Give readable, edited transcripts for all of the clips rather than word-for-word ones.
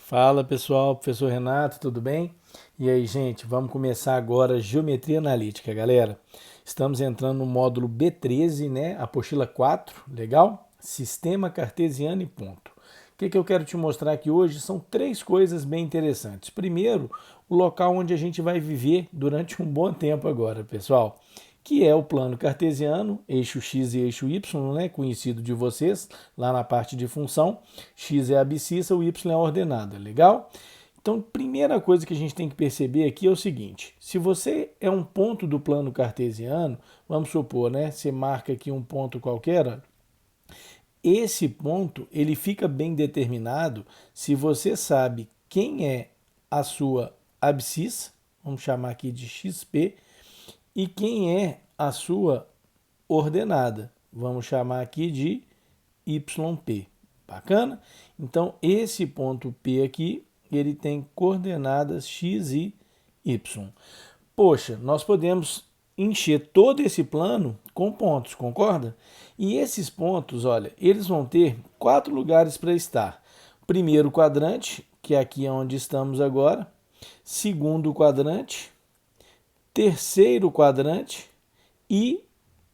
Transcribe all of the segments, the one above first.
Fala pessoal, professor Renato, tudo bem? E aí, gente, vamos começar agora a Geometria Analítica, galera. Estamos entrando no módulo B13, né? Apostila 4, legal? Sistema cartesiano e ponto. O que eu quero te mostrar aqui hoje são três coisas bem interessantes. Primeiro, o local onde a gente vai viver durante um bom tempo agora, pessoal, que é o plano cartesiano, eixo x e eixo y, né, conhecido de vocês, lá na parte de função. X é a abscissa, o y é a ordenada, legal? Então, primeira coisa que a gente tem que perceber aqui é o seguinte: se você é um ponto do plano cartesiano, vamos supor, né, você marca aqui um ponto qualquer, esse ponto ele fica bem determinado se você sabe quem é a sua abscissa, vamos chamar aqui de XP, e quem é a sua ordenada, vamos chamar aqui de YP. Bacana? Então, esse ponto P aqui, ele tem coordenadas x e y. Poxa, nós podemos encher todo esse plano com pontos, concorda? E esses pontos, olha, eles vão ter quatro lugares para estar. Primeiro quadrante, que é aqui onde estamos agora. Segundo quadrante, terceiro quadrante e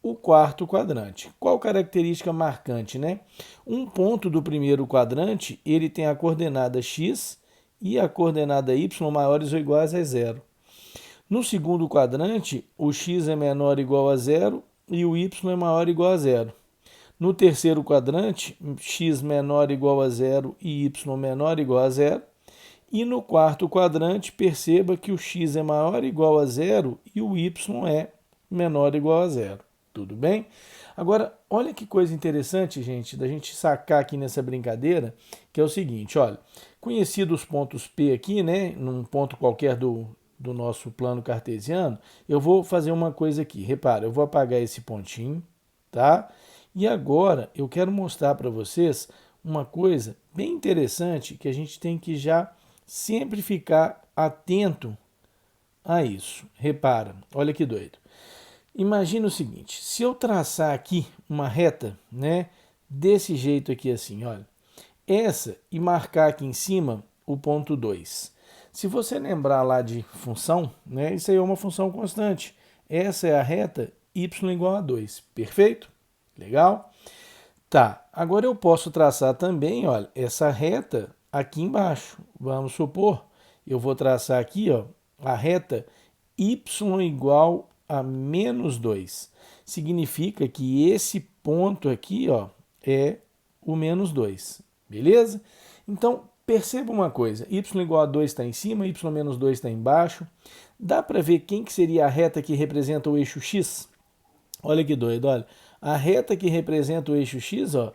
o quarto quadrante. Qual característica marcante, né? Um ponto do primeiro quadrante, ele tem a coordenada x e a coordenada y maiores ou iguais a zero. No segundo quadrante, o x é menor ou igual a zero e o y é maior ou igual a zero. No terceiro quadrante, x menor ou igual a zero e y menor ou igual a zero. E no quarto quadrante, perceba que o x é maior ou igual a zero e o y é menor ou igual a zero. Tudo bem? Agora, olha que coisa interessante, gente, da gente sacar aqui nessa brincadeira, que é o seguinte, olha, conhecidos os pontos P aqui, né, num ponto qualquer do nosso plano cartesiano, eu vou fazer uma coisa aqui. Repara, eu vou apagar esse pontinho, tá? E agora eu quero mostrar para vocês uma coisa bem interessante que a gente tem que já sempre ficar atento a isso. Repara, olha que doido. Imagina o seguinte, se eu traçar aqui uma reta, né, desse jeito aqui assim, olha, essa e marcar aqui em cima o ponto 2. Se você lembrar lá de função, né, isso aí é uma função constante. Essa é a reta y igual a 2, perfeito? Legal? Tá, agora eu posso traçar também, olha, essa reta aqui embaixo. Vamos supor, eu vou traçar aqui, ó, a reta y igual a menos 2. Significa que esse ponto aqui, ó, é o menos 2, beleza? Então, perceba uma coisa, y igual a 2 está em cima, y menos 2 está embaixo. Dá para ver quem que seria a reta que representa o eixo x? Olha que doido, olha. A reta que representa o eixo x, ó,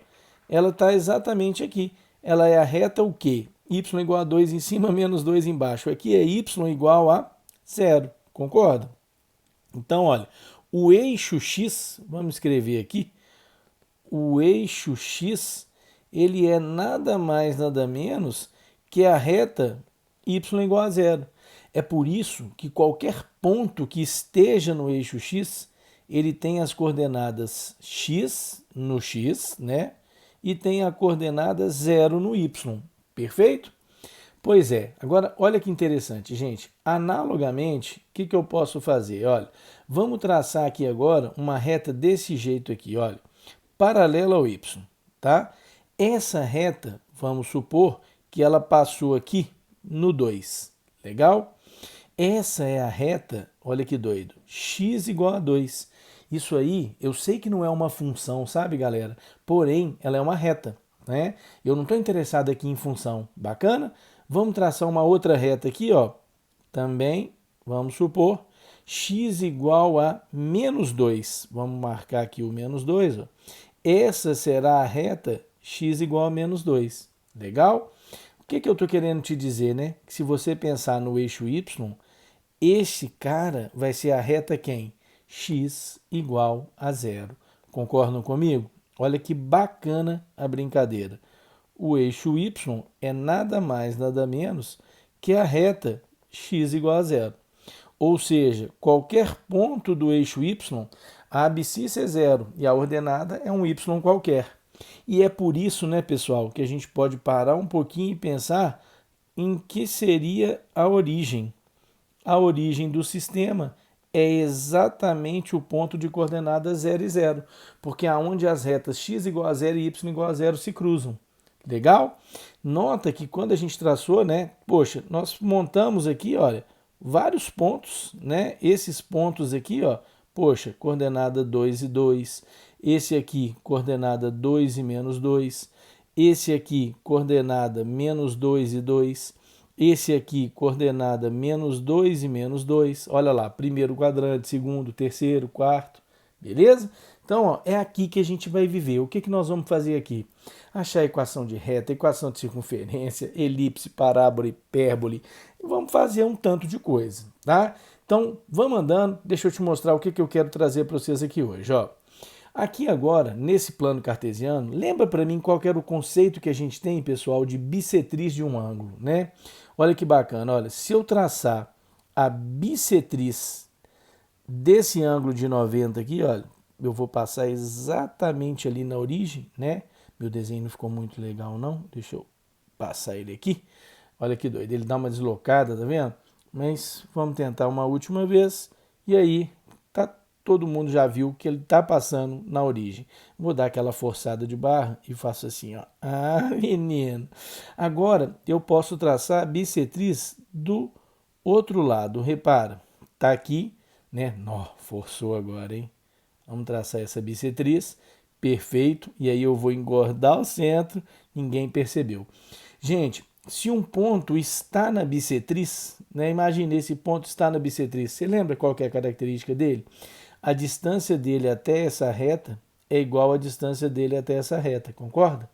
ela está exatamente aqui. Ela é a reta o quê? Y igual a 2 em cima, menos 2 embaixo. Aqui é y igual a zero, concorda? Então, olha, o eixo x, vamos escrever aqui, o eixo x, ele é nada mais, nada menos que a reta y igual a zero. É por isso que qualquer ponto que esteja no eixo x, ele tem as coordenadas x no x, né? E tem a coordenada zero no y. Perfeito? Pois é. Agora, olha que interessante, gente. Analogamente, o que eu posso fazer? Olha, vamos traçar aqui agora uma reta desse jeito aqui, olha, paralela ao y, tá? Essa reta, vamos supor que ela passou aqui no 2, legal? Essa é a reta, olha que doido, x igual a 2. Isso aí, eu sei que não é uma função, sabe, galera? Porém, ela é uma reta, né? Eu não estou interessado aqui em função. Bacana? Vamos traçar uma outra reta aqui, ó. Também, vamos supor, x igual a menos 2. Vamos marcar aqui o menos 2, ó. Essa será a reta x igual a menos 2. Legal? O que eu estou querendo te dizer, né? Que se você pensar no eixo y, esse cara vai ser a reta quem? X igual a zero. Concordam comigo? Olha que bacana a brincadeira. O eixo y é nada mais, nada menos que a reta x igual a zero. Ou seja, qualquer ponto do eixo y, a abscissa é zero e a ordenada é um y qualquer. E é por isso, né, pessoal, que a gente pode parar um pouquinho e pensar em que seria a origem. A origem do sistema é exatamente o ponto de coordenadas 0 e 0, porque é onde as retas x igual a 0 e y igual a 0 se cruzam. Legal? Nota que quando a gente traçou, né? Poxa, nós montamos aqui, olha, vários pontos, né? Esses pontos aqui, ó, poxa, coordenada 2 e 2. Esse aqui, coordenada 2 e menos 2. Esse aqui, coordenada menos 2 e 2. Esse aqui, coordenada menos 2 e menos 2. Olha lá, primeiro quadrante, segundo, terceiro, quarto. Beleza? Então, ó, é aqui que a gente vai viver. O que, que nós vamos fazer aqui? Achar a equação de reta, equação de circunferência, elipse, parábola, hipérbole. Vamos fazer um tanto de coisa, tá? Então, vamos andando. Deixa eu te mostrar o que, que eu quero trazer para vocês aqui hoje, ó. Aqui agora, nesse plano cartesiano, lembra para mim qual era o conceito que a gente tem, pessoal, de bissetriz de um ângulo, né? Olha que bacana, olha, se eu traçar a bissetriz desse ângulo de 90 aqui, olha, eu vou passar exatamente ali na origem, né? Meu desenho não ficou muito legal, não. Deixa eu passar ele aqui. Olha que doido, ele dá uma deslocada, tá vendo? Mas vamos tentar uma última vez. E aí, tá, todo mundo já viu que ele tá passando na origem. Vou dar aquela forçada de barra e faço assim, ó. Ah, menino! Agora, eu posso traçar a bissetriz do outro lado. Repara, tá aqui, né? Nó, forçou agora, hein? Vamos traçar essa bissetriz. Perfeito. E aí eu vou engordar o centro. Ninguém percebeu. Gente, se um ponto está na bissetriz, né? Imagine esse ponto está na bissetriz. Você lembra qual que é a característica dele? A distância dele até essa reta é igual à distância dele até essa reta, concorda?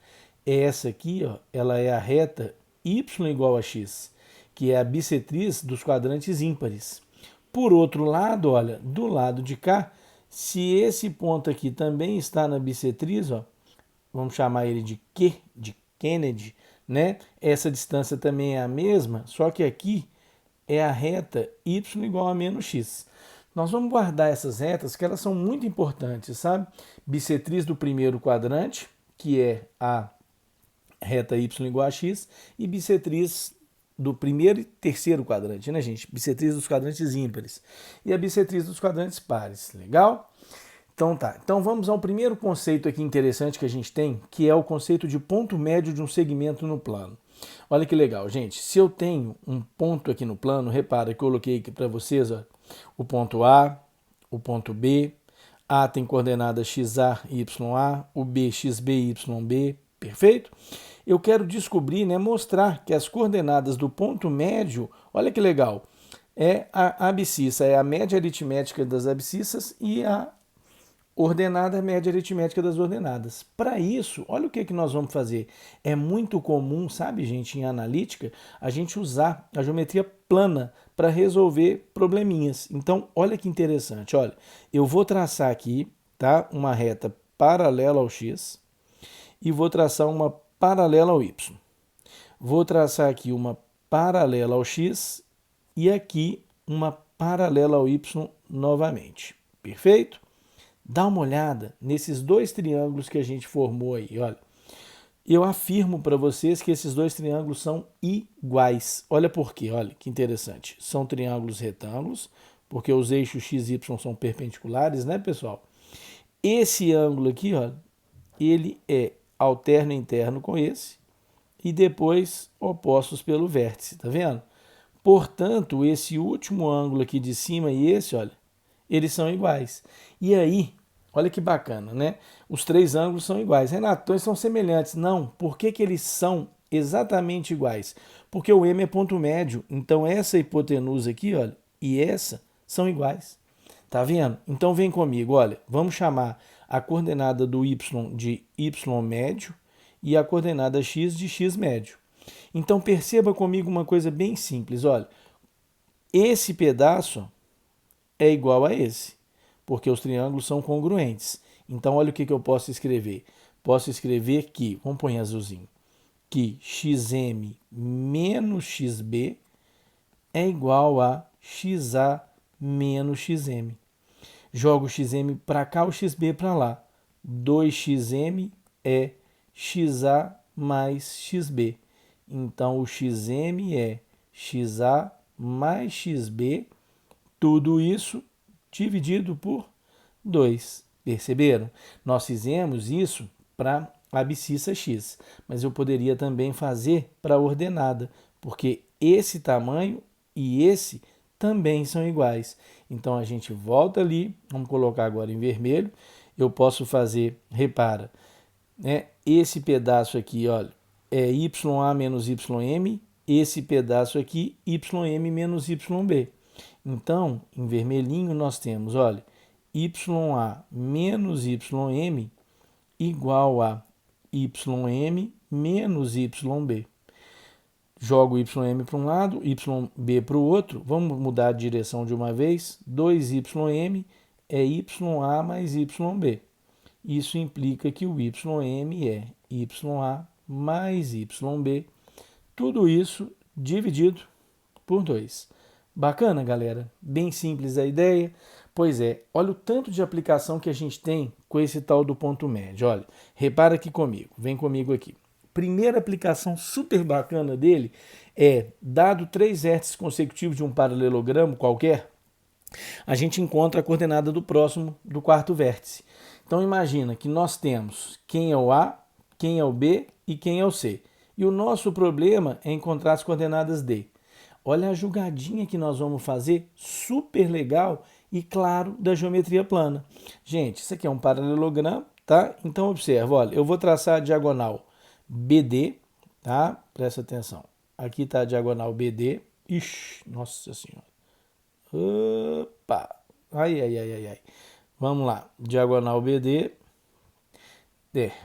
Essa aqui, ó, ela é a reta y igual a x, que é a bissetriz dos quadrantes ímpares. Por outro lado, olha, do lado de cá, se esse ponto aqui também está na bissetriz, ó, vamos chamar ele de Q, de Kennedy, né? Essa distância também é a mesma, só que aqui é a reta y igual a menos x. Nós vamos guardar essas retas, que elas são muito importantes, sabe? Bissetriz do primeiro quadrante, que é a reta y igual a x, e bissetriz do primeiro e terceiro quadrante, né, gente? Bissetriz dos quadrantes ímpares. E a bissetriz dos quadrantes pares. Legal? Então tá. Então vamos ao primeiro conceito aqui interessante que a gente tem, que é o conceito de ponto médio de um segmento no plano. Olha que legal, gente. Se eu tenho um ponto aqui no plano, repara que eu coloquei aqui para vocês, ó, o ponto A, o ponto B. A tem coordenada XA e YA, o B, XB e YB, perfeito? Eu quero descobrir, né, mostrar que as coordenadas do ponto médio, olha que legal, é a abscissa, é a média aritmética das abscissas e a ordenada média aritmética das ordenadas. Para isso, olha o que, que nós vamos fazer. É muito comum, sabe, gente, em analítica, a gente usar a geometria plana para resolver probleminhas. Então, olha que interessante. Olha, eu vou traçar aqui, tá, uma reta paralela ao x e vou traçar uma paralela ao y. Vou traçar aqui uma paralela ao x e aqui uma paralela ao y novamente. Perfeito? Dá uma olhada nesses dois triângulos que a gente formou aí, olha. Eu afirmo para vocês que esses dois triângulos são iguais. Olha por quê, olha que interessante. São triângulos retângulos, porque os eixos x e y são perpendiculares, né, pessoal? Esse ângulo aqui, ó, ele é alterno interno com esse e depois opostos pelo vértice, tá vendo? Portanto, esse último ângulo aqui de cima e esse, olha, eles são iguais. E aí, olha que bacana, né? Os três ângulos são iguais. Renato, então eles são semelhantes. Não, por que, que eles são exatamente iguais? Porque o M é ponto médio. Então essa hipotenusa aqui, olha, e essa são iguais. Tá vendo? Então vem comigo, olha, vamos chamar a coordenada do y de y médio e a coordenada x de x médio. Então perceba comigo uma coisa bem simples, olha, esse pedaço é igual a esse, porque os triângulos são congruentes. Então olha o que eu posso escrever. Posso escrever que, vamos pôr em azulzinho, que xm menos xb é igual a xa menos xm. Jogo o xm para cá, o xb para lá. 2xm é xa mais xb. Então, o xm é xa mais xb, tudo isso dividido por 2. Perceberam? Nós fizemos isso para a abscissa x, mas eu poderia também fazer para a ordenada, porque esse tamanho e esse também são iguais. Então, a gente volta ali, vamos colocar agora em vermelho, eu posso fazer, repara, né, esse pedaço aqui, olha, é YA menos YM, esse pedaço aqui, YM menos YB. Então, em vermelhinho, nós temos, olha, YA menos YM igual a YM menos YB. Jogo YM para um lado, YB para o outro. Vamos mudar a direção de uma vez. 2YM é YA mais YB. Isso implica que o YM é YA mais YB. Tudo isso dividido por 2. Bacana, galera? Bem simples a ideia. Pois é, olha o tanto de aplicação que a gente tem com esse tal do ponto médio. Olha, repara aqui comigo, vem comigo aqui. Primeira aplicação super bacana dele é, dado 3 vértices consecutivos de um paralelogramo qualquer, a gente encontra a coordenada do próximo, do quarto vértice. Então imagina que nós temos quem é o A, quem é o B e quem é o C. E o nosso problema é encontrar as coordenadas D. Olha a jogadinha que nós vamos fazer, super legal e claro, da geometria plana. Gente, isso aqui é um paralelogramo, tá? Então observa, olha, eu vou traçar a diagonal BD, tá? Presta atenção. Aqui está a diagonal BD. Ixi, nossa senhora. Opa! Ai, ai, ai, ai, ai. Vamos lá. Diagonal BD.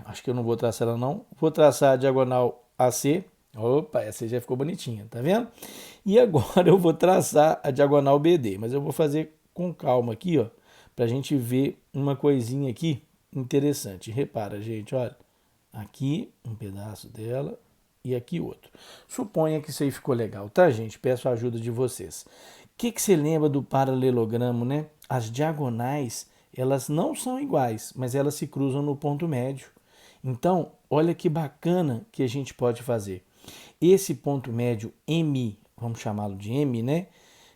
Acho que eu não vou traçar ela não. Vou traçar a diagonal AC. Opa, essa já ficou bonitinha, tá vendo? E agora eu vou traçar a diagonal BD, mas eu vou fazer com calma aqui, ó, pra gente ver uma coisinha aqui interessante. Repara, gente, olha. Aqui um pedaço dela e aqui outro. Suponha que isso aí ficou legal, tá, gente? Peço a ajuda de vocês. O que você lembra do paralelogramo, né? As diagonais, elas não são iguais, mas elas se cruzam no ponto médio. Então, olha que bacana que a gente pode fazer. Esse ponto médio M, vamos chamá-lo de M, né?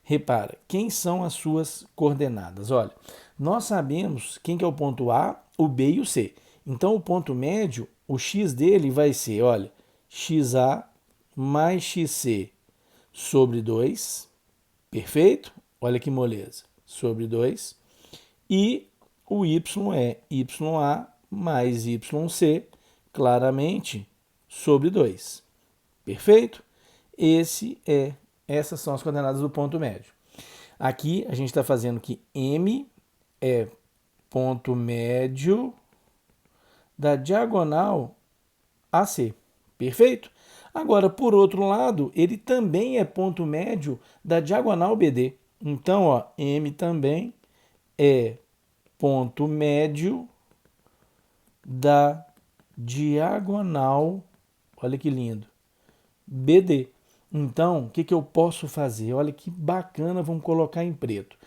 Repara, quem são as suas coordenadas? Olha, nós sabemos quem que é o ponto A, o B e o C. Então, o ponto médio, o x dele vai ser, olha, xa mais xc sobre 2, perfeito? Olha que moleza, sobre 2. E o y é ya mais yc, claramente, sobre 2. Perfeito? Essas são as coordenadas do ponto médio. Aqui a gente está fazendo que M é ponto médio da diagonal AC. Perfeito? Agora, por outro lado, ele também é ponto médio da diagonal BD. Então, ó, M também é ponto médio da diagonal, olha que lindo, BD. Então, o que eu posso fazer? Olha que bacana, vamos colocar em preto.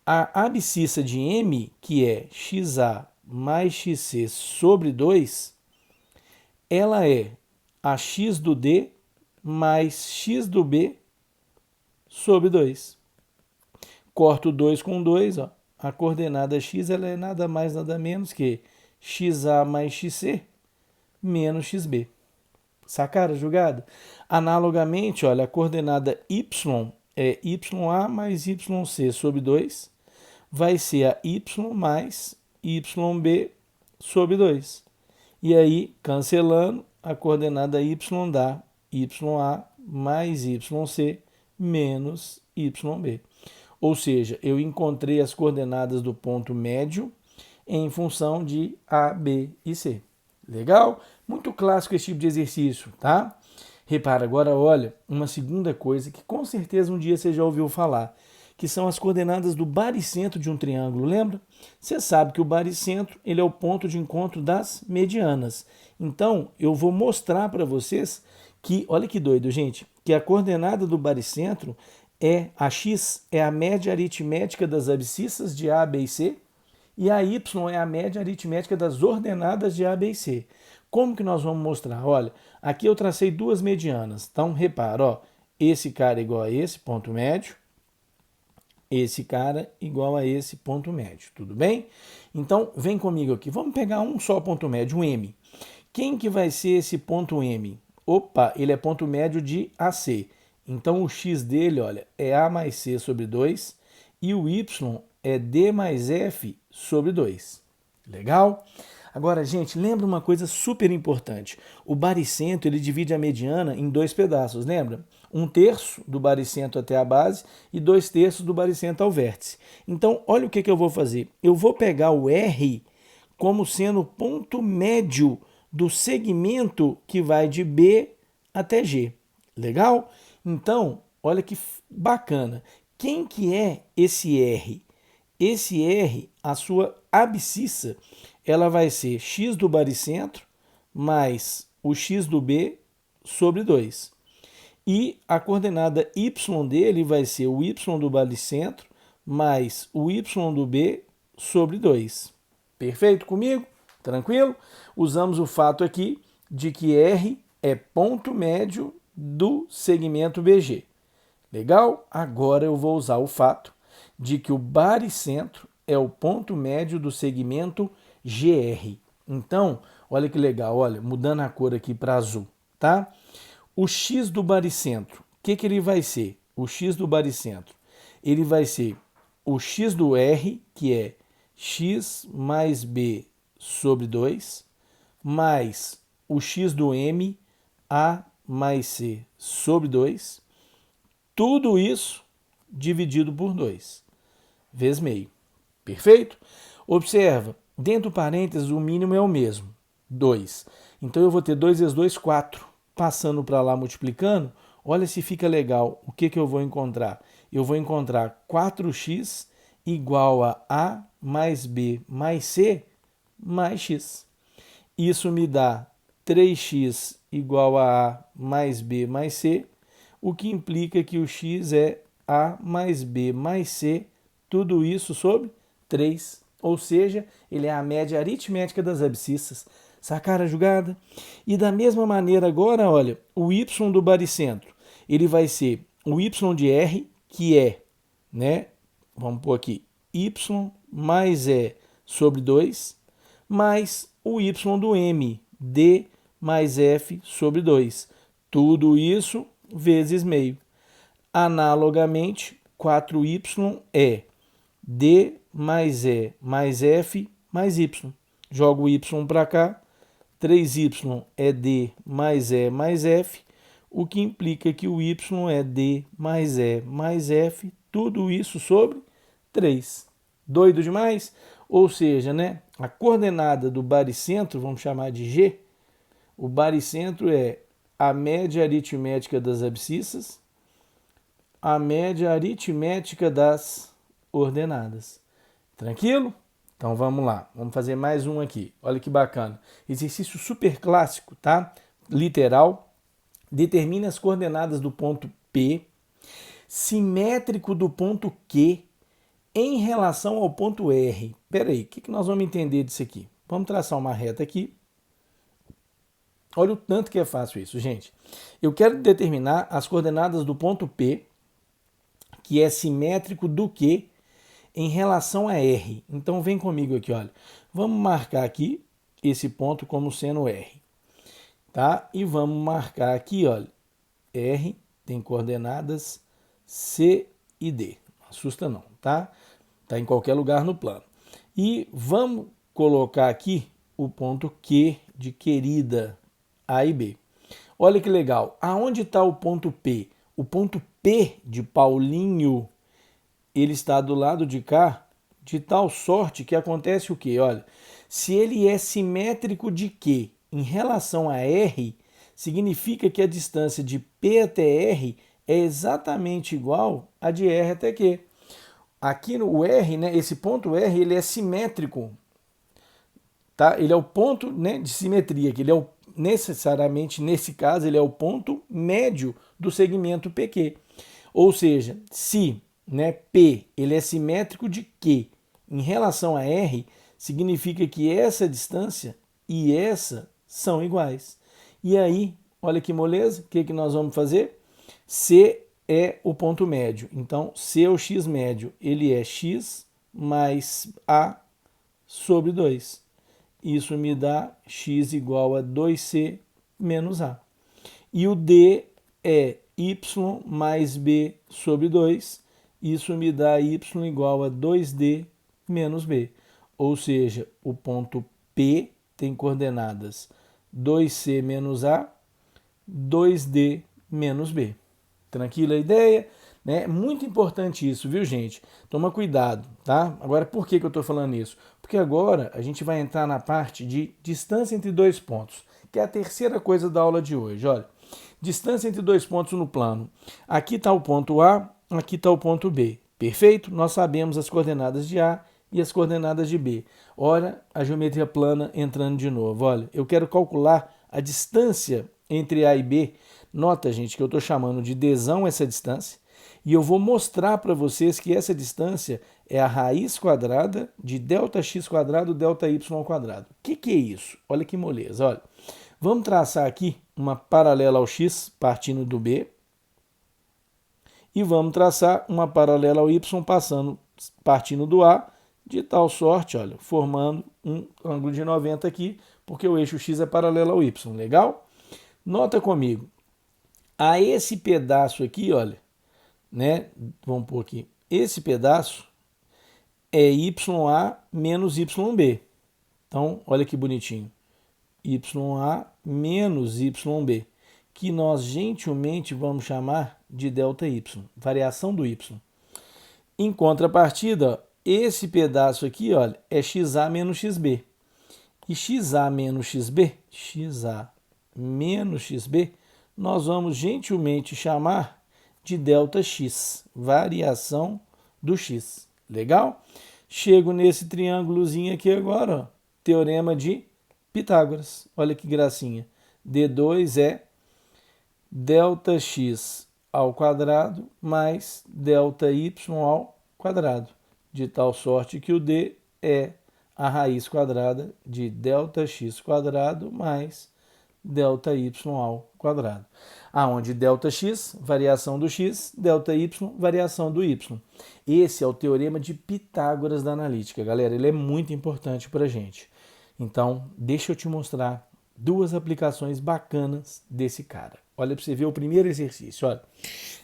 A abscissa de M, que é xa mais xc sobre 2, ela é a x do D mais x do B sobre 2. Corto 2 com 2, ó. A coordenada x ela é nada mais, nada menos que xa mais xc menos xb. Sacaram a jogada? Analogamente, olha, a coordenada y é ya mais yc sobre 2, vai ser a y mais yb sobre 2. E aí, cancelando, a coordenada y dá ya mais yc menos yb. Ou seja, eu encontrei as coordenadas do ponto médio em função de A, B e C. Legal? Muito clássico esse tipo de exercício, tá? Repara, agora olha, uma segunda coisa que com certeza um dia você já ouviu falar, que são as coordenadas do baricentro de um triângulo, lembra? Você sabe que o baricentro ele é o ponto de encontro das medianas. Então, eu vou mostrar para vocês que, olha que doido, gente, que a coordenada do baricentro é a x é a média aritmética das abscissas de A, B e C, e a y é a média aritmética das ordenadas de A, B e C. Como que nós vamos mostrar? Olha, aqui eu tracei duas medianas. Então, repara, ó, esse cara é igual a esse ponto médio, esse cara igual a esse ponto médio, tudo bem? Então, vem comigo aqui. Vamos pegar um só ponto médio, um M. Quem que vai ser esse ponto M? Opa, ele é ponto médio de AC. Então, o X dele, olha, é A mais C sobre 2 e o Y é D mais F sobre 2. Legal? Agora, gente, lembra uma coisa super importante. O baricentro, ele divide a mediana em dois pedaços, lembra? 1/3 do baricentro até a base e 2/3 do baricentro ao vértice. Então, olha o que eu vou fazer. Eu vou pegar o R como sendo o ponto médio do segmento que vai de B até G. Legal? Então, olha que bacana. Quem que é esse R? Esse R, a sua abscissa, ela vai ser x do baricentro mais o x do B sobre 2. E a coordenada y dele vai ser o y do baricentro mais o y do B sobre 2. Perfeito comigo? Tranquilo? Usamos o fato aqui de que R é ponto médio do segmento BG. Legal? Agora eu vou usar o fato de que o baricentro é o ponto médio do segmento GR. Então, olha que legal, olha, mudando a cor aqui para azul, tá? O X do baricentro, o que ele vai ser? O X do baricentro, ele vai ser o X do R, que é X mais B sobre 2, mais o X do M, A mais C sobre 2, tudo isso dividido por 2, vezes meio. Perfeito? Observa, dentro do parênteses o mínimo é o mesmo, 2. Então eu vou ter 2 vezes 2, 4. Passando para lá, multiplicando, olha se fica legal. O que eu vou encontrar? Eu vou encontrar 4x igual a A mais B mais C mais x. Isso me dá 3x igual a A mais B mais C, o que implica que o x é A mais B mais C, tudo isso sobre 3. Ou seja, ele é a média aritmética das abscissas. Sacaram a jogada? E da mesma maneira agora, olha, o y do baricentro, ele vai ser o y de R, que é, né, vamos pôr aqui, y mais E sobre 2, mais o y do M, D mais F sobre 2. Tudo isso vezes meio. Analogamente, 4y é D mais E mais F mais y. Jogo o y para cá. 3y é D mais E mais F, o que implica que o y é D mais E mais F, tudo isso sobre 3. Doido demais? Ou seja, né, a coordenada do baricentro, vamos chamar de G, o baricentro é a média aritmética das abscissas, a média aritmética das ordenadas. Tranquilo? Então vamos lá, vamos fazer mais um aqui. Olha que bacana. Exercício super clássico, tá? Literal. Determine as coordenadas do ponto P, simétrico do ponto Q, em relação ao ponto R. Espera aí, o que nós vamos entender disso aqui? Vamos traçar uma reta aqui. Olha o tanto que é fácil isso, gente. Eu quero determinar as coordenadas do ponto P, que é simétrico do Q, em relação a R. Então vem comigo aqui, olha. Vamos marcar aqui esse ponto como sendo R. Tá? E vamos marcar aqui, olha. R tem coordenadas C e D. Não assusta não, tá? Tá em qualquer lugar no plano. E vamos colocar aqui o ponto Q de querida A e B. Olha que legal. Aonde está o ponto P? O ponto P de Paulinho, ele está do lado de cá, de tal sorte que acontece o quê? Olha, se ele é simétrico de Q em relação a R, significa que a distância de P até R é exatamente igual a de R até Q. Aqui no R, né, esse ponto R, ele é simétrico, tá? Ele é o ponto, né, de simetria, que ele é necessariamente, nesse caso, ele é o ponto médio do segmento PQ. Ou seja, se, né, P ele é simétrico de Q em relação a R, significa que essa distância e essa são iguais. E aí, olha que moleza, o que nós vamos fazer? C é o ponto médio. Então, C é o x médio, ele é x mais A sobre 2. Isso me dá x igual a 2C menos A. E o D é y mais B sobre 2. Isso me dá y igual a 2D menos B. Ou seja, o ponto P tem coordenadas 2C menos A, 2D menos B. Tranquila a ideia? Né? Muito importante isso, viu, gente? Toma cuidado, tá? Agora, por que eu estou falando isso? Porque agora a gente vai entrar na parte de distância entre dois pontos, que é a terceira coisa da aula de hoje. Olha, distância entre dois pontos no plano. Aqui está o ponto A, aqui está o ponto B. Perfeito? Nós sabemos as coordenadas de A e as coordenadas de B. Olha a geometria plana entrando de novo. Olha, eu quero calcular a distância entre A e B. Nota, gente, que eu estou chamando de Dzão essa distância. E eu vou mostrar para vocês que essa distância é a raiz quadrada de ΔX quadrado, ΔY ao quadrado. O que é isso? Olha que moleza. Olha, vamos traçar aqui uma paralela ao x partindo do B. E vamos traçar uma paralela ao y partindo do A, de tal sorte, olha, formando um ângulo de 90 aqui, porque o eixo x é paralelo ao y. Legal? Nota comigo. A esse pedaço aqui, olha, né? Vamos pôr aqui. Esse pedaço é YA menos YB. Então, olha que bonitinho. YA menos YB, que nós gentilmente vamos chamar de ΔY, variação do Y. Em contrapartida, esse pedaço aqui, olha, é XA menos XB. E XA menos XB, nós vamos gentilmente chamar de ΔX, variação do X. Legal? Chego nesse triângulozinho aqui agora, ó, teorema de Pitágoras. Olha que gracinha. D2 é ΔX ao quadrado mais ΔY ao quadrado, de tal sorte que o D é a raiz quadrada de ΔX quadrado mais ΔY ao quadrado. Aonde ΔX, variação do x, ΔY, variação do y. Esse é o teorema de Pitágoras da analítica, galera. Ele é muito importante para a gente. Então, deixa eu te mostrar duas aplicações bacanas desse cara. Olha para você ver o primeiro exercício. Olha.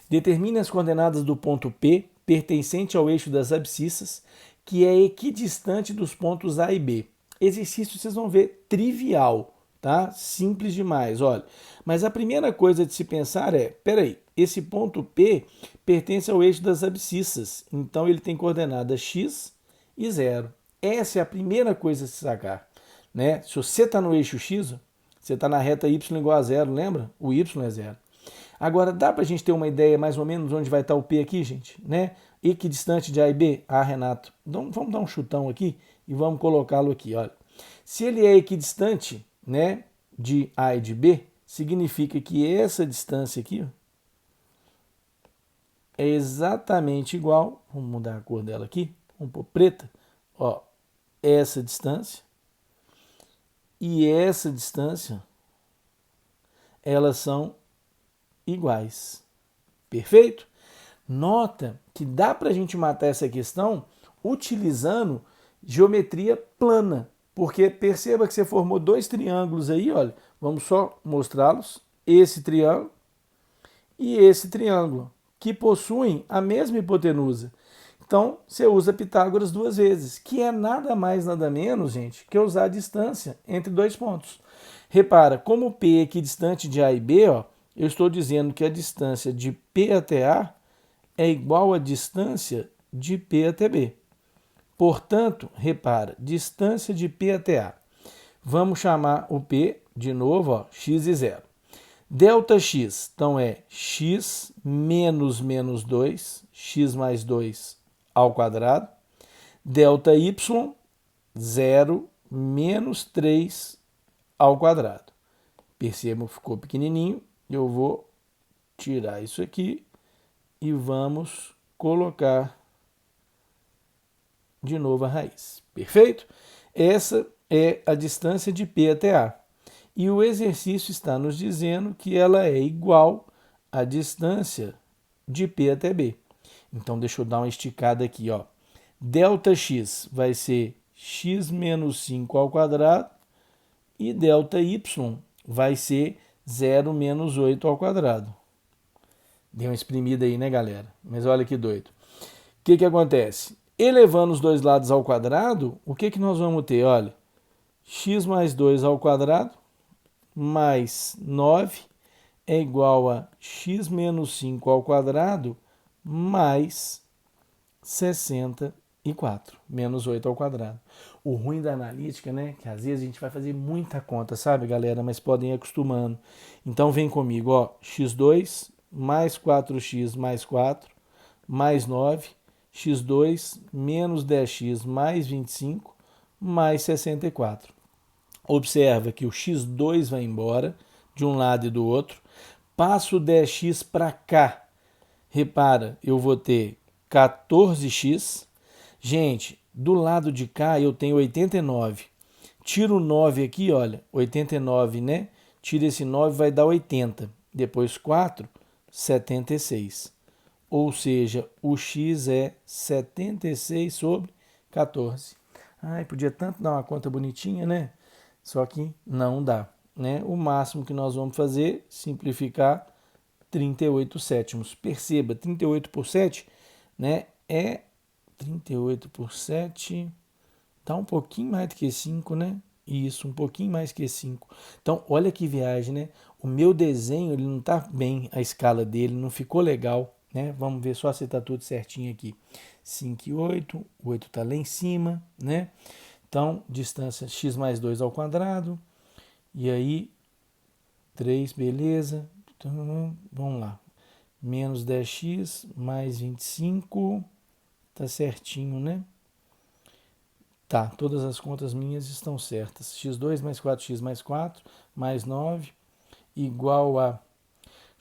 Determine as coordenadas do ponto P, pertencente ao eixo das abscissas, que é equidistante dos pontos A e B. Exercício, vocês vão ver, trivial, tá? Simples demais, olha. Mas a primeira coisa de se pensar é, peraí, esse ponto P pertence ao eixo das abscissas, então ele tem coordenadas x e 0. Essa é a primeira coisa a se sacar, né? Se você está no eixo x, você está na reta y igual a 0, lembra? O y é 0. Agora, dá para a gente ter uma ideia mais ou menos onde vai estar o P aqui, gente? Né? Equidistante de A e B? Ah, Renato, então vamos dar um chutão aqui e vamos colocá-lo aqui, olha. Se ele é equidistante, né, de A e de B, significa que essa distância aqui, ó, é exatamente igual, vamos mudar a cor dela aqui, vamos pôr preta, ó, essa distância e essa distância, elas são iguais. Perfeito? Nota que dá para a gente matar essa questão utilizando geometria plana, porque perceba que você formou dois triângulos aí, olha, vamos só mostrá-los, esse triângulo e esse triângulo, que possuem a mesma hipotenusa. Então, você usa Pitágoras duas vezes, que é nada mais, nada menos, gente, que usar a distância entre dois pontos. Repara, como o P é equidistante de A e B, ó, eu estou dizendo que a distância de P até A é igual à distância de P até B. Portanto, repara, distância de P até A. Vamos chamar o P, de novo, ó, x e 0. ΔX, então é x menos 2, x mais 2 ao quadrado. ΔY, 0 menos 3 ao quadrado. Percebam que ficou pequenininho. Eu vou tirar isso aqui e vamos colocar de novo a raiz. Perfeito? Essa é a distância de P até A. E o exercício está nos dizendo que ela é igual à distância de P até B. Então, deixa eu dar uma esticada aqui, ó. Delta x vai ser x menos 5 ao quadrado e delta y vai ser 0 menos 8 ao quadrado. Deu uma espremida aí, né, galera? Mas olha que doido. O que acontece? Elevando os dois lados ao quadrado, o que nós vamos ter? Olha, x mais 2 ao quadrado mais 9 é igual a x menos 5 ao quadrado mais 64, menos 8 ao quadrado. O ruim da analítica, né, que às vezes a gente vai fazer muita conta, sabe, galera? Mas podem ir acostumando. Então vem comigo, ó, x2 mais 4x mais 4 mais 9, x2 menos 10x mais 25 mais 64. Observa que o x2 vai embora de um lado e do outro. Passo o 10x para cá. Repara, eu vou ter 14x. Gente, do lado de cá eu tenho 89. Tiro o 9 aqui, olha, 89, né? Tira esse 9, vai dar 80. Depois 4, 76. Ou seja, o x é 76 sobre 14. Ai, podia tanto dar uma conta bonitinha, né? Só que não dá, né? O máximo que nós vamos fazer, simplificar, 38 sétimos. Perceba, 38 por 7, né? É 38 por 7, dá um pouquinho mais do que 5, né? Isso, um pouquinho mais que 5. Então, olha que viagem, né? O meu desenho, ele não está bem, a escala dele, não ficou legal, né? Vamos ver só se está tudo certinho aqui. 5 e 8, o 8 está lá em cima, né? Então, distância x mais 2 ao quadrado. E aí, 3, beleza. Então, vamos lá. Menos 10x mais 25. Tá certinho, né? Tá, todas as contas minhas estão certas. x2 mais 4x mais 4 mais 9 igual a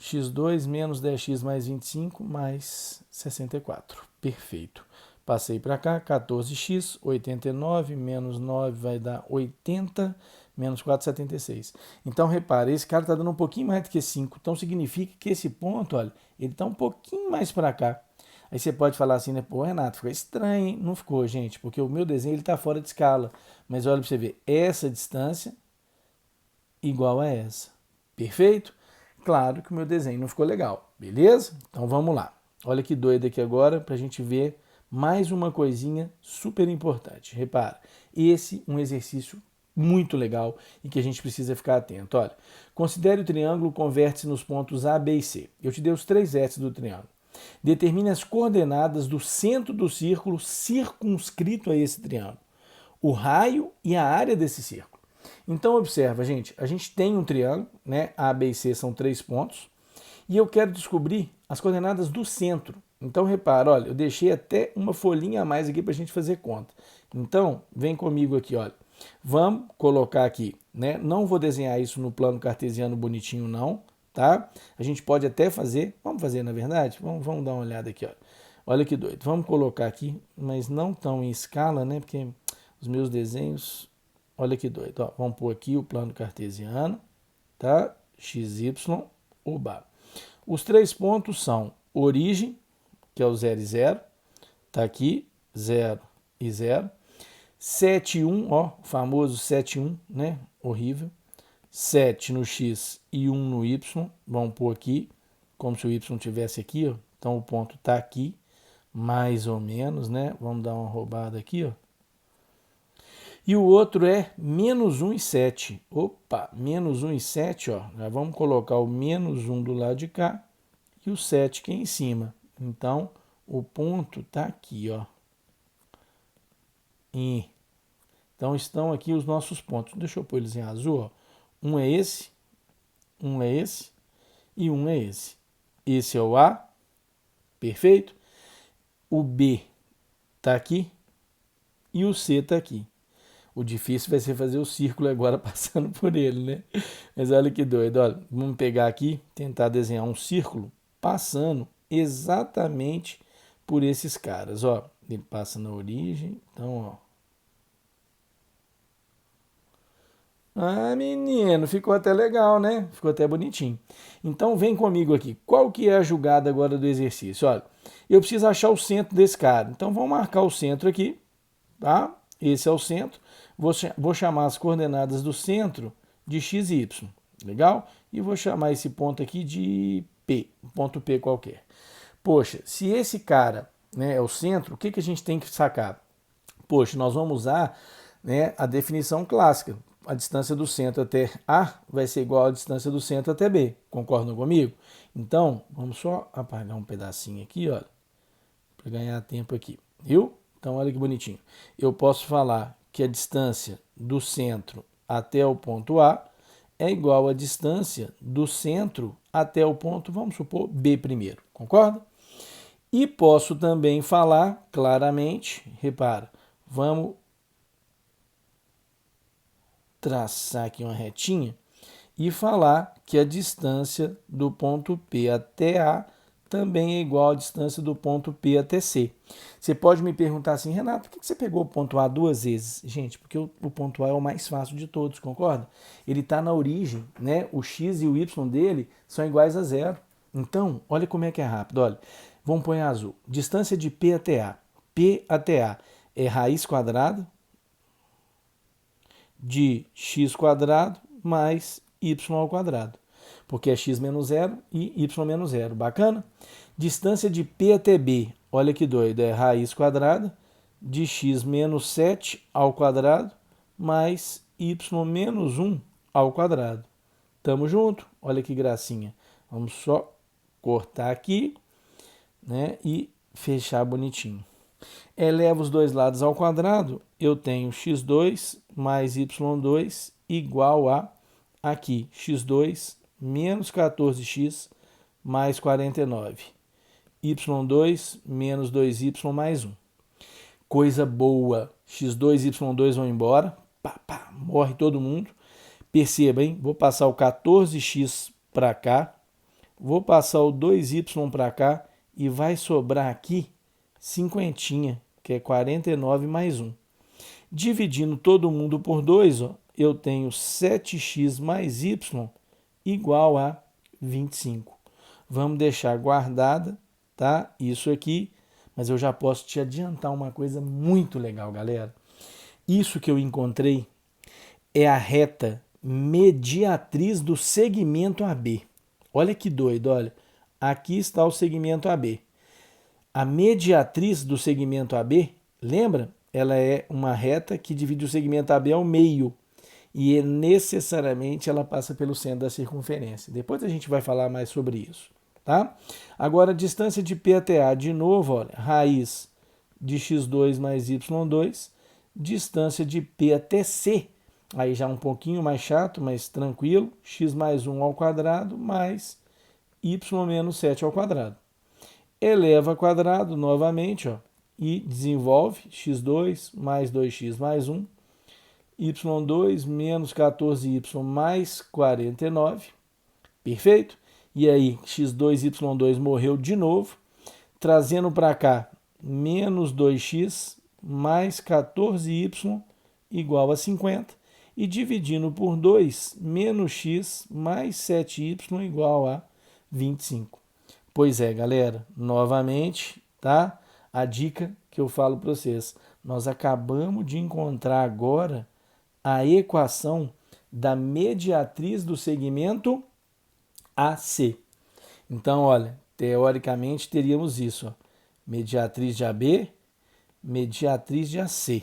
x2 menos 10x mais 25 mais 64. Perfeito. Passei para cá, 14x, 89, menos 9 vai dar 80, menos 4, 76. Então, repare, esse cara está dando um pouquinho mais do que 5. Então, significa que esse ponto, olha, ele está um pouquinho mais para cá. Aí você pode falar assim, né? Pô, Renato, ficou estranho, hein? Não ficou, gente, porque o meu desenho está fora de escala. Mas olha para você ver, essa distância igual a essa. Perfeito? Claro que o meu desenho não ficou legal, beleza? Então vamos lá. Olha que doido aqui agora para a gente ver mais uma coisinha super importante. Repara, esse é um exercício muito legal e que a gente precisa ficar atento. Olha, considere o triângulo, converte-se nos pontos A, B e C. Eu te dei os 3 vértices do triângulo. Determine as coordenadas do centro do círculo circunscrito a esse triângulo, o raio e a área desse círculo. Então, observa, gente, a gente tem um triângulo, né? A, B e C são 3 pontos, e eu quero descobrir as coordenadas do centro. Então, repara, olha, eu deixei até uma folhinha a mais aqui para a gente fazer conta. Então, vem comigo aqui, olha. Vamos colocar aqui, né? Não vou desenhar isso no plano cartesiano bonitinho, não, tá? A gente pode até fazer, vamos fazer na verdade? Vamos dar uma olhada aqui, ó. Olha que doido. Vamos colocar aqui, mas não tão em escala, né? Porque os meus desenhos, olha que doido. Ó, vamos pôr aqui o plano cartesiano, tá? XY, oba. Os 3 pontos são origem, que é o 0 e 0, tá aqui, 0 e 0. 7 e 1, ó, o famoso 7 e 1, né? Horrível. 7 no X e 1 no Y. Vamos pôr aqui, como se o Y estivesse aqui, ó. Então o ponto está aqui, mais ou menos, né? Vamos dar uma roubada aqui, ó. E o outro é menos 1 e 7. Opa, menos 1 e 7, ó. Já vamos colocar o menos 1 do lado de cá e o 7 aqui em cima. Então, o ponto está aqui, ó. Então, estão aqui os nossos pontos. Deixa eu pôr eles em azul, ó. Um é esse e um é esse. Esse é o A, perfeito? O B está aqui e o C está aqui. O difícil vai ser fazer o círculo agora passando por ele, né? Mas olha que doido, olha. Vamos pegar aqui, tentar desenhar um círculo passando exatamente por esses caras, ó. Ele passa na origem, então, ó. Ah, menino, ficou até legal, né? Ficou até bonitinho. Então vem comigo aqui. Qual que é a jogada agora do exercício? Olha, eu preciso achar o centro desse cara. Então vamos marcar o centro aqui, tá? Esse é o centro. Vou chamar as coordenadas do centro de x e y. Legal? E vou chamar esse ponto aqui de P, um ponto P qualquer. Poxa, se esse cara, né, é o centro, o que, que a gente tem que sacar? Poxa, nós vamos usar, né, a definição clássica. A distância do centro até A vai ser igual à distância do centro até B. Concordam comigo? Então, vamos só apagar um pedacinho aqui, olha, para ganhar tempo aqui. Viu? Então, olha que bonitinho. Eu posso falar que a distância do centro até o ponto A é igual à distância do centro até o ponto, vamos supor, B primeiro. Concorda? E posso também falar claramente, repara, vamos traçar aqui uma retinha e falar que a distância do ponto P até A também é igual à distância do ponto P até C. Você pode me perguntar assim, Renato, por que você pegou o ponto A duas vezes? Gente, porque o ponto A é o mais fácil de todos, concorda? Ele está na origem, né? O x e o y dele são iguais a zero. Então, olha como é que é rápido, olha. Vamos pôr em azul. Distância de P até A. P até A é raiz quadrada de x quadrado mais y ao quadrado, porque é x menos zero e y menos zero. Bacana? Distância de P até B, olha que doido, é raiz quadrada de x menos 7 ao quadrado mais y menos 1 ao quadrado. Tamo junto? Olha que gracinha. Vamos só cortar aqui, né, e fechar bonitinho. Elevo os dois lados ao quadrado, eu tenho x2 mais y2 igual a, aqui, x2 menos 14x mais 49. y2 menos 2y mais 1. Coisa boa, x2 e y2 vão embora, pá, pá, morre todo mundo. Perceba, hein? Vou passar o 14x para cá, vou passar o 2y para cá e vai sobrar aqui cinquentinha, que é 49 mais 1. Dividindo todo mundo por 2, ó, eu tenho 7x mais y igual a 25. Vamos deixar guardada, tá? Isso aqui, mas eu já posso te adiantar uma coisa muito legal, galera. Isso que eu encontrei é a reta mediatriz do segmento AB. Olha que doido, olha. Aqui está o segmento AB. A mediatriz do segmento AB, lembra? Ela é uma reta que divide o segmento AB ao meio e necessariamente ela passa pelo centro da circunferência. Depois a gente vai falar mais sobre isso, tá? Agora, a distância de P até A, de novo, olha, raiz de x2 mais y2, distância de P até C, aí já um pouquinho mais chato, mas tranquilo, x mais 1 ao quadrado mais y menos 7 ao quadrado. Eleva ao quadrado novamente, ó, e desenvolve x2 mais 2x mais 1, y2 menos 14y mais 49, perfeito? E aí, x2, y2 morreu de novo, trazendo para cá menos 2x mais 14y igual a 50, e dividindo por 2, menos x mais 7y igual a 25. Pois é, galera, novamente, tá? A dica que eu falo para vocês. Nós acabamos de encontrar agora a equação da mediatriz do segmento AC. Então, olha, teoricamente teríamos isso, ó. Mediatriz de AB, mediatriz de AC.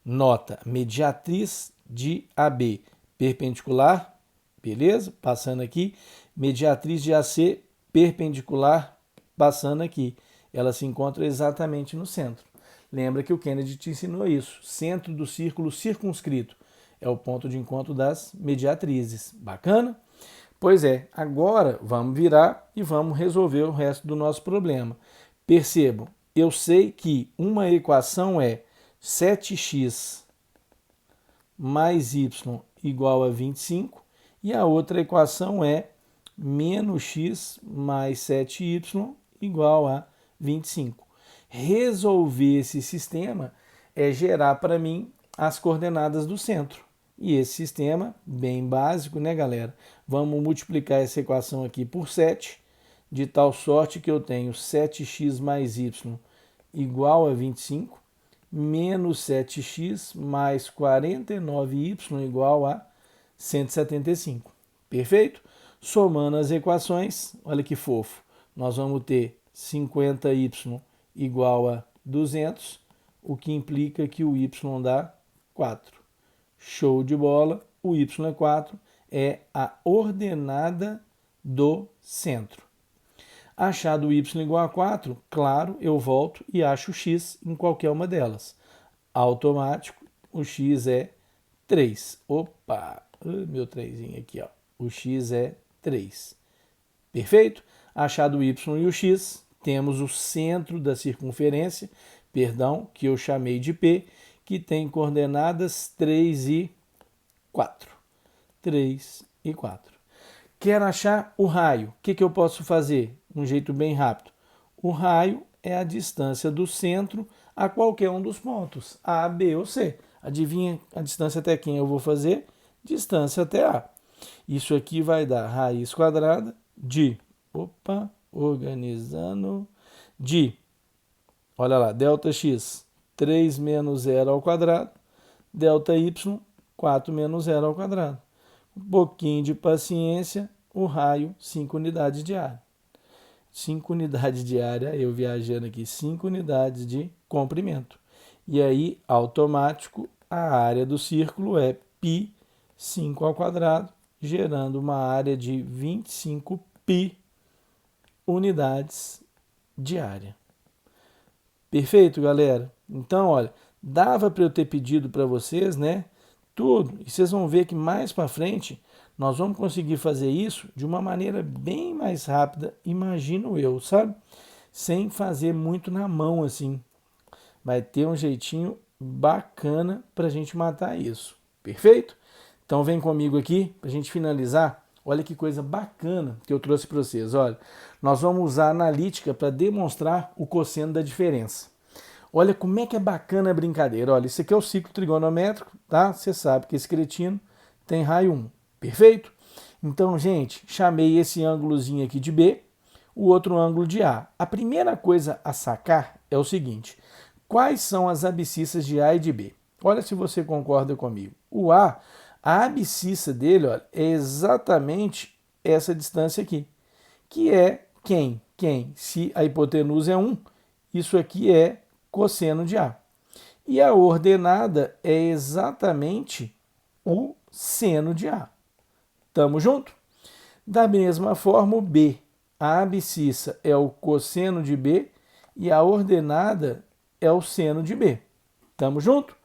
Nota, mediatriz de AB perpendicular, beleza? Passando aqui, mediatriz de AC perpendicular, passando aqui. Ela se encontra exatamente no centro. Lembra que o Kennedy te ensinou isso. Centro do círculo circunscrito é o ponto de encontro das mediatrizes. Bacana? Pois é, agora vamos virar e vamos resolver o resto do nosso problema. Percebam, eu sei que uma equação é 7x mais y igual a 25 e a outra equação é menos x mais 7y igual a 25. Resolver esse sistema é gerar para mim as coordenadas do centro. E esse sistema, bem básico, né, galera? Vamos multiplicar essa equação aqui por 7, de tal sorte que eu tenho 7x mais y igual a 25, menos 7x mais 49y igual a 175. Perfeito? Somando as equações, olha que fofo, nós vamos ter 50y igual a 200, o que implica que o y dá 4. Show de bola, o y é 4, é a ordenada do centro. Achado o y igual a 4, claro, eu volto e acho o x em qualquer uma delas. Automático, o x é 3. Opa, meu 3 aqui, ó. O x é 3. Perfeito? Achado o y e o x, temos o centro da circunferência, que eu chamei de P, que tem coordenadas 3 e 4. 3 e 4. Quero achar o raio. O que eu posso fazer? Um jeito bem rápido. O raio é a distância do centro a qualquer um dos pontos, A, B ou C. Adivinha a distância até quem eu vou fazer? Distância até A. Isso aqui vai dar raiz quadrada de, olha lá, delta x, 3 menos 0 ao quadrado, delta y, 4 menos 0 ao quadrado. Um pouquinho de paciência, o raio, 5 unidades de área. 5 unidades de área, eu viajando aqui, 5 unidades de comprimento. E aí, automático, a área do círculo é π 5 ao quadrado, gerando uma área de 25 π unidades de área. Perfeito, galera? Então, olha, dava para eu ter pedido para vocês, né? Tudo. E vocês vão ver que mais para frente nós vamos conseguir fazer isso de uma maneira bem mais rápida, imagino eu, sabe? Sem fazer muito na mão assim. Vai ter um jeitinho bacana para a gente matar isso. Perfeito? Então vem comigo aqui para a gente finalizar. Olha que coisa bacana que eu trouxe para vocês. Olha, nós vamos usar a analítica para demonstrar o cosseno da diferença. Olha como é que é bacana a brincadeira. Olha, isso aqui é o ciclo trigonométrico, tá? Você sabe que esse cretino tem raio 1. Perfeito? Então, gente, chamei esse ângulozinho aqui de B, o outro ângulo de A. A primeira coisa a sacar é o seguinte: quais são as abscissas de A e de B? Olha se você concorda comigo. O A, a abscissa dele, olha, é exatamente essa distância aqui, que é quem? Se a hipotenusa é 1, isso aqui é cosseno de A. E a ordenada é exatamente o seno de A. Tamo junto? Da mesma forma, o B. A abscissa é o cosseno de B e a ordenada é o seno de B. Tamo junto?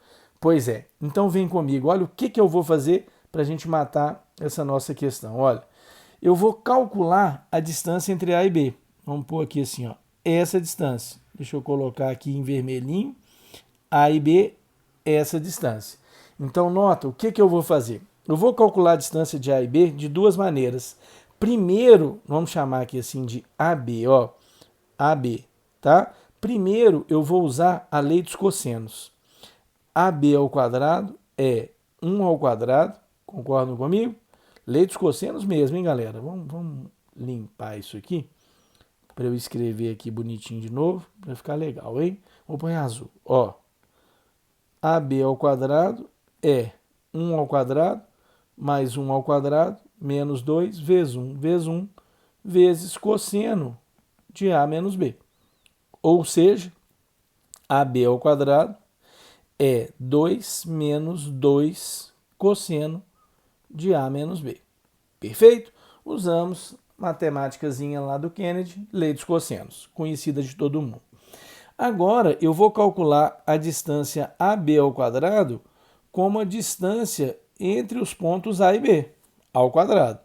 Pois é. Então vem comigo. Olha o que eu vou fazer para a gente matar essa nossa questão. Olha, eu vou calcular a distância entre A e B. Vamos pôr aqui assim, ó. Essa distância. Deixa eu colocar aqui em vermelhinho. A e B, essa distância. Então, nota, o que eu vou fazer? Eu vou calcular a distância de A e B de duas maneiras. Primeiro, vamos chamar aqui assim de AB, ó. AB, tá? Primeiro, eu vou usar a lei dos cossenos. AB ao quadrado é 1 ao quadrado, concordam comigo? Lei dos cossenos mesmo, hein, galera? Vamos limpar isso aqui, para eu escrever aqui bonitinho de novo, para ficar legal, hein? Vou pôr em azul, ó. AB ao quadrado é 1 ao quadrado, mais 1 ao quadrado, menos 2, vezes 1, vezes cosseno de A menos B. Ou seja, AB ao quadrado é 2 menos 2 cosseno de A menos B. Perfeito? Usamos matemáticazinha lá do Kennedy, lei dos cossenos, conhecida de todo mundo. Agora, eu vou calcular a distância AB ao quadrado como a distância entre os pontos A e B, ao quadrado.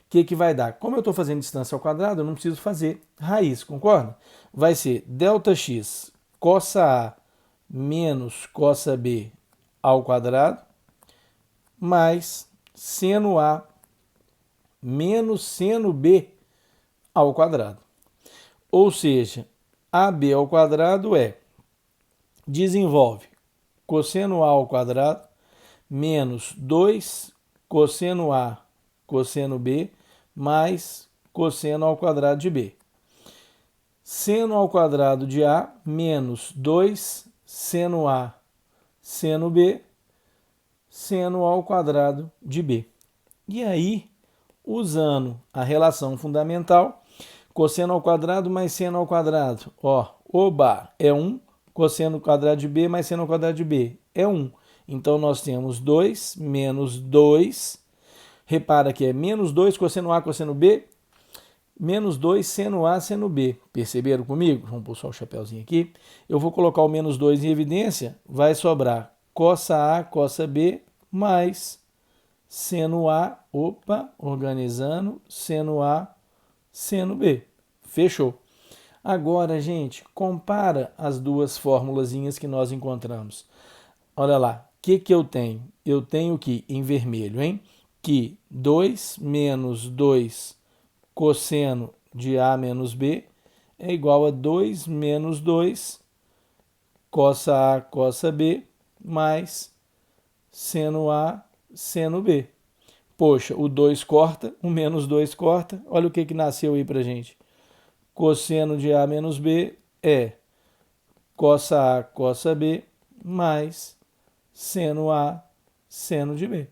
O que vai dar? Como eu estou fazendo distância ao quadrado, eu não preciso fazer raiz, concorda? Vai ser ΔX cossa A menos cossa B ao quadrado, mais seno A menos seno B ao quadrado. Ou seja, AB ao quadrado desenvolve cosseno A ao quadrado menos 2 cosseno A cosseno B mais cosseno ao quadrado de B. Seno ao quadrado de A menos 2 seno A seno B seno ao quadrado de B. E aí, usando a relação fundamental, cosseno ao quadrado mais seno ao quadrado. Ó, oba, é 1, cosseno ao quadrado de B mais seno ao quadrado de B é 1. Então, nós temos 2 menos 2. Repara que é menos 2 cosseno A cosseno B, menos 2 seno A seno B. Perceberam comigo? Vamos pôr só o chapéuzinho aqui. Eu vou colocar o menos 2 em evidência, vai sobrar cossa A cossa B mais seno A, opa, organizando, seno A, seno B. Fechou. Agora, gente, compara as duas formulazinhas que nós encontramos. Olha lá, o que eu tenho? Eu tenho aqui em vermelho, hein? Que 2 menos 2 cosseno de A menos B é igual a 2 menos 2 cossa A cossa B mais seno A seno B. Poxa, o 2 corta, o menos 2 corta. Olha o que nasceu aí pra gente. Cosseno de A menos B é cossa A cossa B mais seno A seno de B.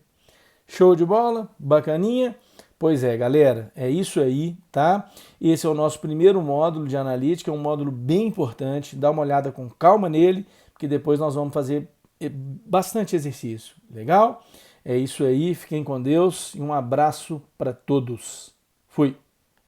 Show de bola? Bacaninha? Pois é, galera, é isso aí, tá? Esse é o nosso primeiro módulo de analítica, é um módulo bem importante. Dá uma olhada com calma nele, porque depois nós vamos fazer bastante exercício. Legal? É isso aí, fiquem com Deus e um abraço para todos. Fui!